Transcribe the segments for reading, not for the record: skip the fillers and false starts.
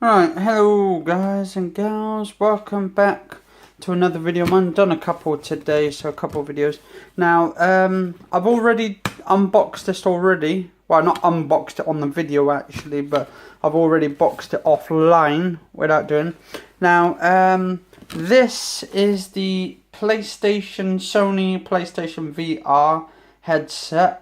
Right, hello guys and girls, welcome back to another video. I've done a couple today, so a couple of videos. Now, I've already unboxed this already. Well, not unboxed it on the video actually, but I've already boxed it offline without doing. Now, this is the Sony PlayStation VR headset.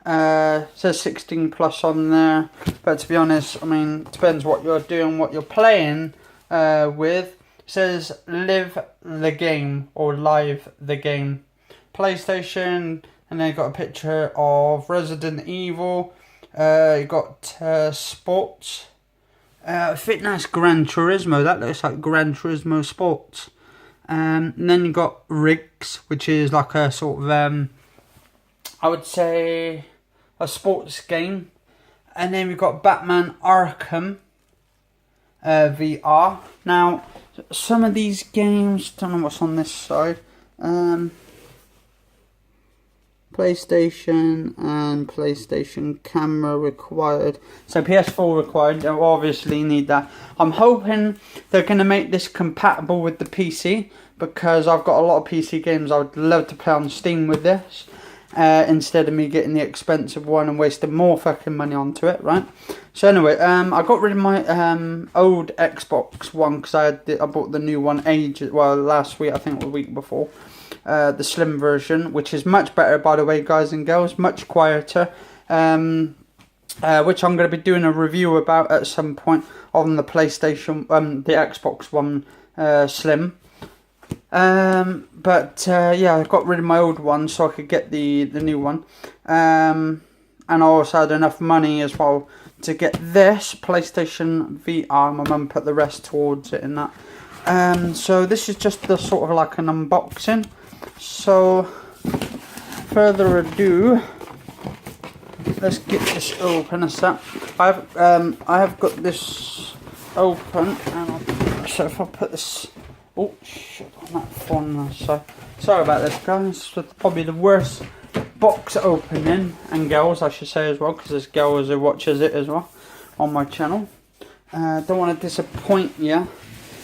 Says 16 plus on there, but to be honest, I mean, it depends what you're doing, what you're playing with. It says live the game or live the game. PlayStation, and then you got a picture of Resident Evil. You got sports. I think that's Gran Turismo. That looks like Gran Turismo Sports. And then you got Rigs, which is like a sort of I would say a sports game. And then we've got Batman Arkham VR. Now, some of these games, don't know what's on this side. PlayStation and PlayStation camera required. So PS4 required, they'll obviously need that. I'm hoping they're going to make this compatible with the PC, because I've got a lot of PC games I would love to play on Steam with this. Instead of me getting the expensive one and wasting more fucking money onto it, right? So anyway, I got rid of my old Xbox One because I bought the new one last week, I think, or the week before. The slim version, which is much better, by the way, guys and girls, much quieter. Which I'm going to be doing a review about at some point on the PlayStation, the Xbox One Slim. Yeah, I got rid of my old one so I could get the new one. And I also had enough money as well to get this PlayStation VR. My mum put the rest towards it and that. So this is just the sort of like an unboxing. So, further ado, let's get this open a sec. I have got this open, and so if I put this, oh shit, on that phone. So sorry about this, guys. This is probably the worst box opening, and girls, I should say as well, because there's girls who watches it as well on my channel. Don't want to disappoint you.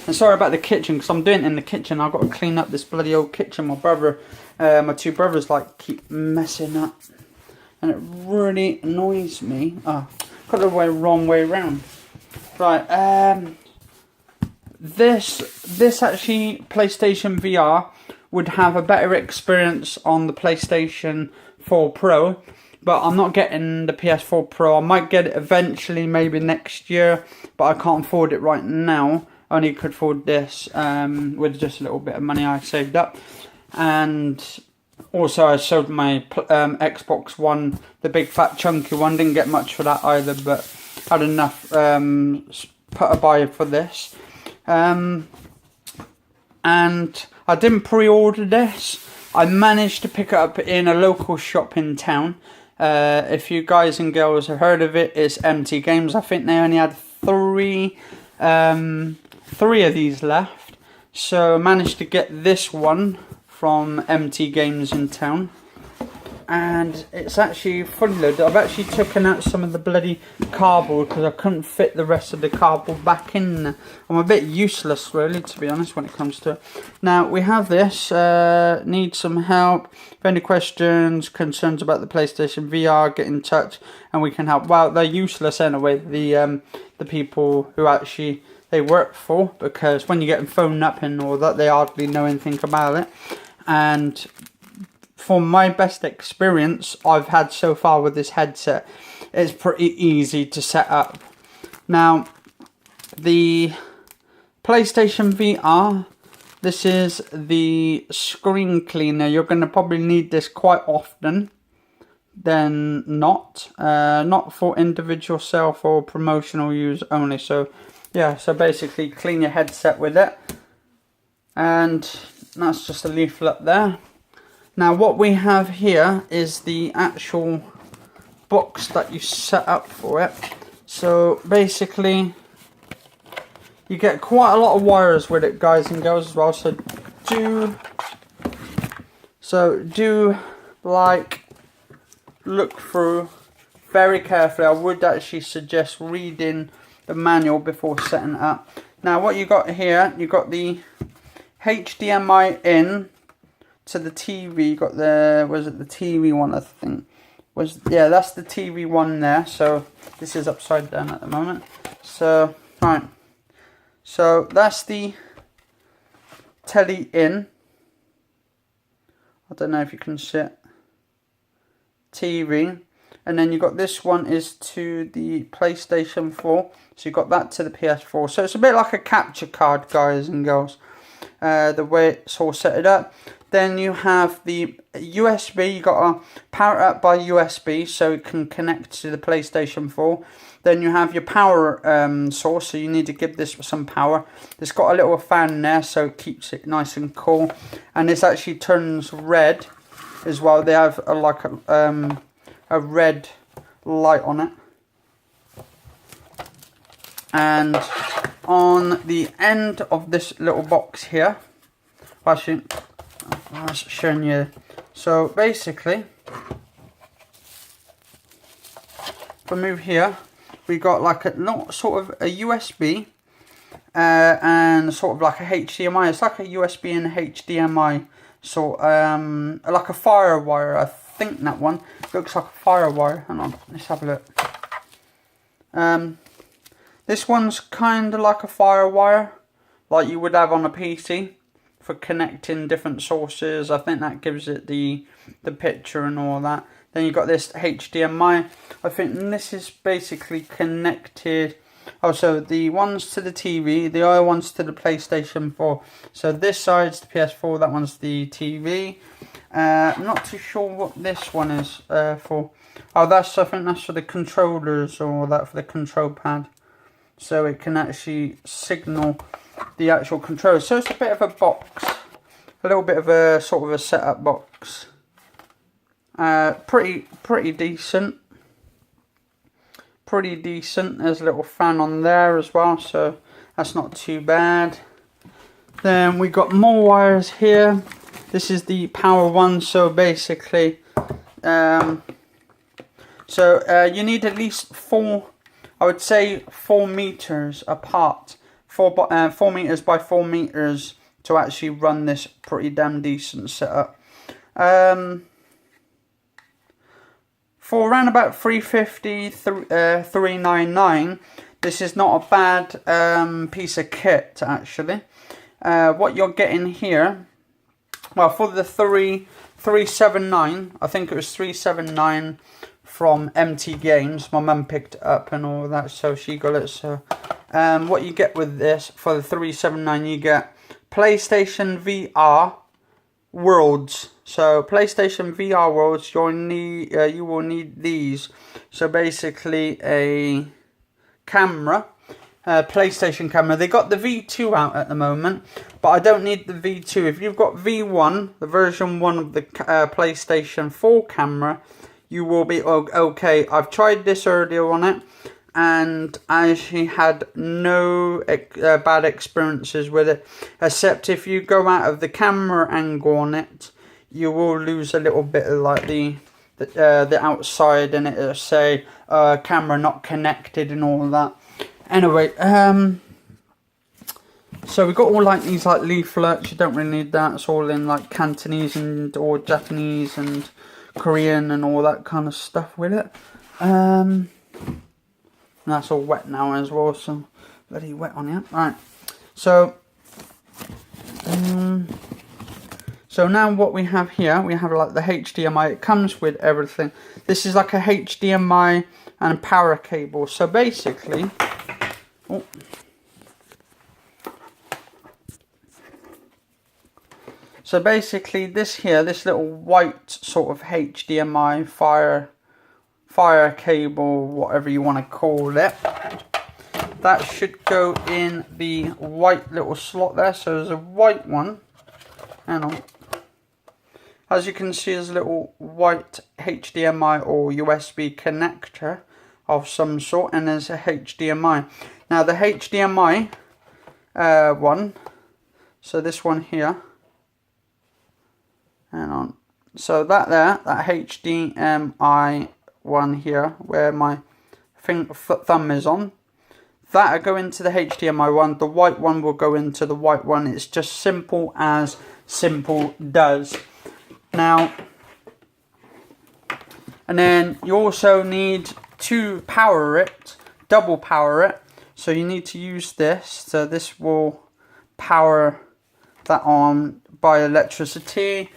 And sorry about the kitchen, because I'm doing it in the kitchen. I've got to clean up this bloody old kitchen. My two brothers like keep messing up, and it really annoys me. Oh, got the wrong way around. Right, this actually PlayStation VR would have a better experience on the PlayStation 4 Pro, but I'm not getting the PS4 Pro. I might get it eventually, maybe next year, but I can't afford it right now. I only could afford this with just a little bit of money I saved up. And also I sold my Xbox One, the big fat chunky one. Didn't get much for that either, but had enough put a buy for this. And I didn't pre-order this. I managed to pick it up in a local shop in town. If you guys and girls have heard of it, it's MT Games. I think they only had three of these left, so I managed to get this one from MT Games in town, and it's actually fully loaded. I've actually taken out some of the bloody cardboard because I couldn't fit the rest of the cardboard back in there. I'm a bit useless, really, to be honest, when it comes to it. Now we have this. Need some help? If any questions, concerns about the PlayStation VR, get in touch and we can help. Well, they're useless anyway, the people who actually they work for, because when you get them phoned up and all that, they hardly know anything about it. And from my best experience I've had so far with this headset, it's pretty easy to set up. Now, the PlayStation VR, this is the screen cleaner. You're going to probably need this quite often than not. Not for individual self or promotional use only. So yeah, so basically clean your headset with it. And that's just a leaflet there. Now what we have here is the actual box that you set up for it. So basically you get quite a lot of wires with it, guys and girls, as well. So do like look through very carefully. I would actually suggest reading the manual before setting it up. Now what you got here, you got the HDMI in to the TV. You got the, was it the TV one, I think? Yeah, that's the TV one there. So this is upside down at the moment. So right, so that's the telly in. I don't know if you can see it. TV. And then you got this one is to the PlayStation 4. So you got that to the PS4. So it's a bit like a capture card, guys and girls. The way it's all set it up. Then you have the USB. You got to power it up by USB so it can connect to the PlayStation 4. Then you have your power source. So you need to give this some power. It's got a little fan there so it keeps it nice and cool. And this actually turns red as well. They have a red light on it. And on the end of this little box here, actually, I was showing you. So basically, if I move here, we got like a sort of a USB and sort of like a HDMI. It's like a USB and HDMI sort, like a firewire. I think that one looks like a firewire. Hang on, let's have a look. This one's kind of like a firewire, like you would have on a PC for connecting different sources. I think that gives it the picture and all that. Then you've got this HDMI. I think this is basically connected. Oh, so the ones to the TV, the other ones to the PlayStation 4. So this side's the PS4, that one's the TV. I'm not too sure what this one is for. Oh, I think that's for the controllers, or that for the control pad. So it can actually signal the actual controller. So it's a bit of a box, a little bit of a sort of a setup box. Pretty decent. Pretty decent. There's a little fan on there as well, so that's not too bad. Then we got more wires here. This is the power one. So basically, you need at least 4. I would say 4 meters apart. 4 meters by 4 meters to actually run this pretty damn decent setup. For around about $350, $399, this is not a bad piece of kit actually. What you're getting here, well, for the $379, I think it was $379 from MT Games. My mum picked it up and all that, so she got it. So what you get with this for the $379, you get PlayStation VR Worlds. So PlayStation VR Worlds, you will need these. So basically a camera, PlayStation camera. They got the V2 out at the moment, but I don't need the V2. If you've got V1, the version 1 of the PlayStation 4 camera, you will be okay. I've tried this earlier on it, and I actually had no bad experiences with it, except if you go out of the camera angle on it, you will lose a little bit of like the outside, and it'll say camera not connected and all that. Anyway, so we got all like these like leaflets. You don't really need that. It's all in like Cantonese and or Japanese and Korean and all that kind of stuff with it. That's all wet now as well, so bloody wet on here. Right, so so now what we have here, we have like the HDMI. It comes with everything. This is like a HDMI and a power cable. So basically, this here, this little white sort of HDMI fire cable, whatever you want to call it, that should go in the white little slot there. So there's a white one. Hang on. As you can see, there's a little white HDMI or USB connector of some sort, and there's a HDMI. Now the HDMI one, so this one here, hang on, so that HDMI one here, where my thumb is on, that'll go into the HDMI one. The white one will go into the white one. It's just simple as simple does. Now, and then you also need to power it, double power it. So you need to use this. So this will power that on by electricity.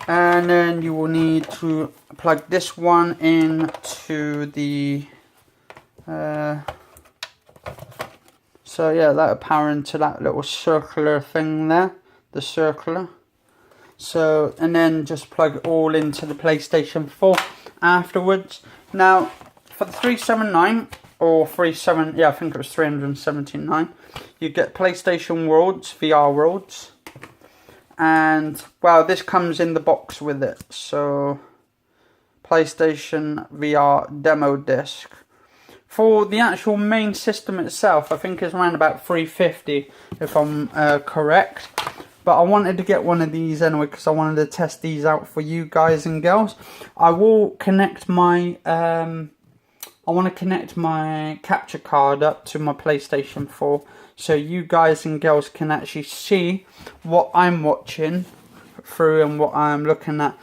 And then you will need to plug this one into the so yeah, that'll power into that little circular thing there, the circular. So, and then just plug it all into the PlayStation 4 afterwards. Now, for the 379 or 37, yeah, I think it was 379, you get PlayStation Worlds, VR Worlds. And, well, this comes in the box with it. So, PlayStation VR demo disc. For the actual main system itself, I think it's around about 350, if I'm correct. But I wanted to get one of these anyway, because I wanted to test these out for you guys and girls. I will connect my, I want to connect my capture card up to my PlayStation 4. So you guys and girls can actually see what I'm watching through and what I'm looking at.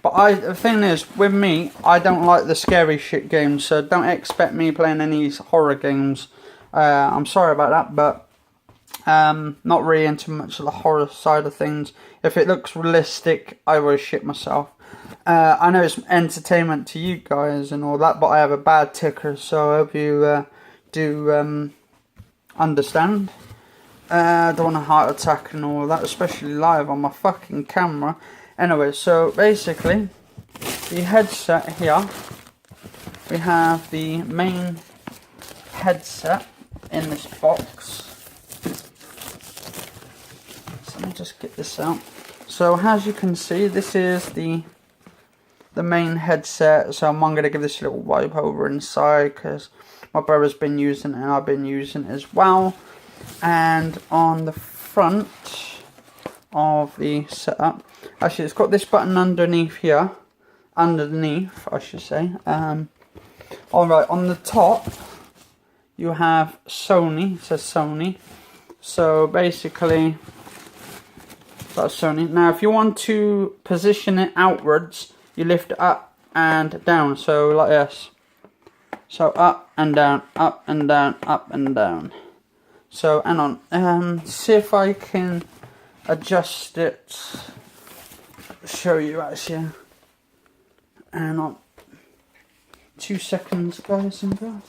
But the thing is, with me, I don't like the scary shit games, so don't expect me playing any horror games. I'm sorry about that, but not really into much of the horror side of things. If it looks realistic, I will shit myself. I know it's entertainment to you guys and all that, but I have a bad ticker, so I hope you do understand. I don't want a heart attack and all that, especially live on my fucking camera. Anyway, so basically, the headset here, we have the main headset in this box. So let me just get this out. So as you can see, this is the main headset. So I'm going to give this a little wipe over inside because my brother's been using it and I've been using it as well. And on the front of the setup, actually it's got this button underneath here, I should say. Alright, on the top you have Sony, it says Sony. So basically that's Sony. Now if you want to position it outwards, you lift it up and down, so like this. So up and down, up and down, up and down. So hang on, see if I can adjust it, show you actually. Hang on, 2 seconds guys and girls.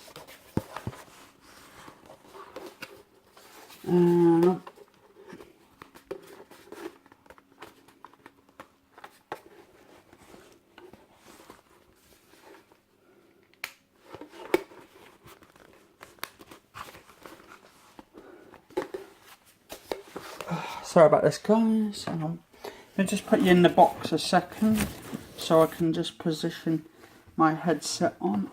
Sorry about this guys. Let me just put you in the box a second so I can just position my headset on.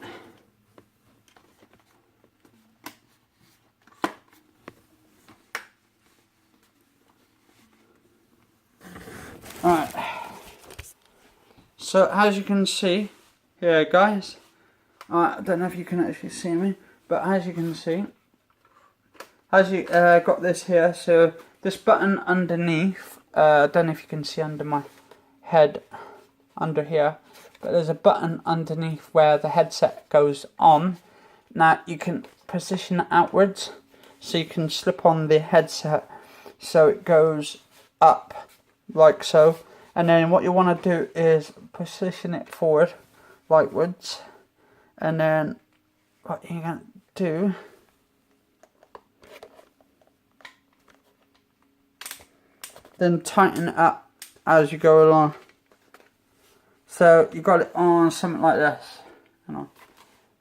Alright, so as you can see here guys, I don't know if you can actually see me, but as you can see, as you got this here, so this button underneath, I don't know if you can see under my head, under here, but there's a button underneath where the headset goes on. Now you can position it outwards, so you can slip on the headset so it goes up, like so. And then what you want to do is position it forward, lightwards, and then what you're going to do, then tighten it up as you go along. So you got it on something like this. Hang on,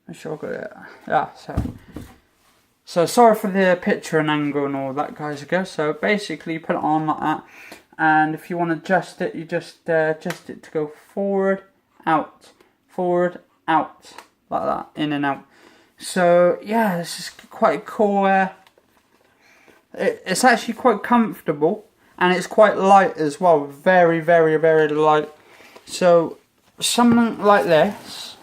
make sure I got it. Yeah, so sorry for the picture and angle and all that guys and girls. So basically you put it on like that, and if you want to adjust it, you just adjust it to go forward, out, like that, in and out. So yeah, this is quite cool. It's actually quite comfortable. And it's quite light as well, very, very, very light. So something like this,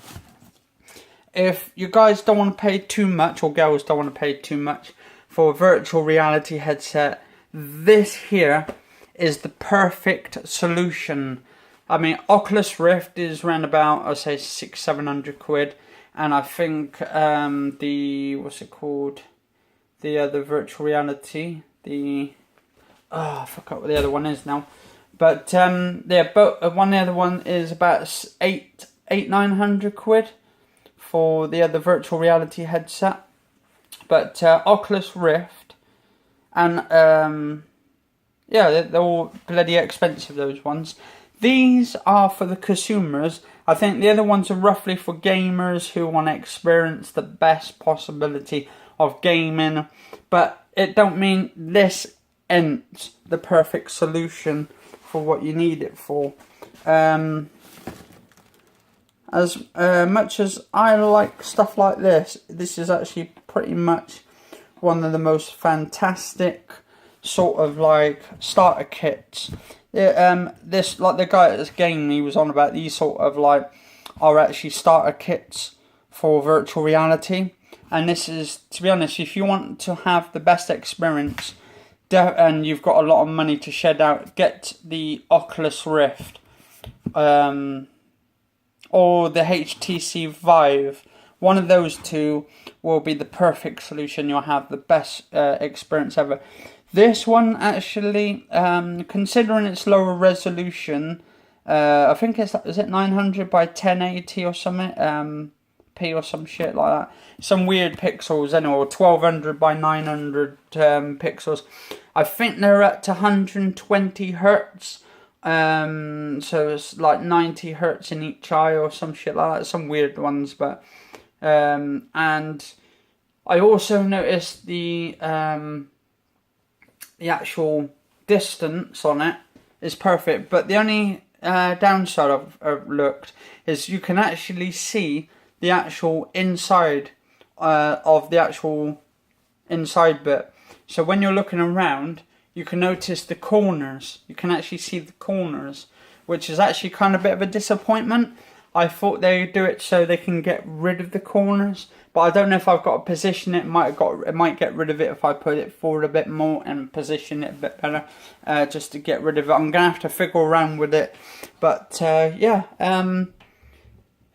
if you guys don't want to pay too much, or girls don't want to pay too much for a virtual reality headset, this here is the perfect solution. I mean, Oculus Rift is around about, I'd say, 600-700 quid. And I think what's it called? The other virtual reality, I forgot what the other one is now. But yeah, but the other one is about 800-900 quid for the other virtual reality headset. But Oculus Rift and yeah, they're all bloody expensive, those ones. These are for the consumers. I think the other ones are roughly for gamers who want to experience the best possibility of gaming. But it don't mean this ain't the perfect solution for what you need it for. As much as I like stuff like this, this is actually pretty much one of the most fantastic sort of like starter kits. This, like the guy at this game, he was on about these sort of like are actually starter kits for virtual reality. And this is, to be honest, if you want to have the best experience and you've got a lot of money to shed out, get the Oculus Rift or the HTC Vive. One of those two will be the perfect solution. You'll have the best experience ever. This one actually, considering its lower resolution, I think is it 900 by 1080 or something, P or some shit like that. Some weird pixels anyway, or 1200 by 900 pixels. I think they're at 120 hertz. So it's like 90 hertz in each eye or some shit like that. Some weird ones, but and I also noticed the actual distance on it is perfect, but the only downside I've looked is you can actually see the actual inside of the actual inside bit. So when you're looking around, you can notice the corners. You can actually see the corners, which is actually kind of a bit of a disappointment. I thought they'd do it so they can get rid of the corners, but I don't know if I've got to position it. It might get rid of it if I put it forward a bit more and position it a bit better, just to get rid of it. I'm gonna have to figure around with it, but yeah.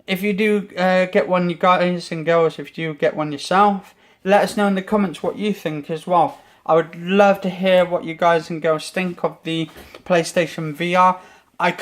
If you do get one, you guys and girls, if you do get one yourself, let us know in the comments what you think as well. I would love to hear what you guys and girls think of the PlayStation VR. I can't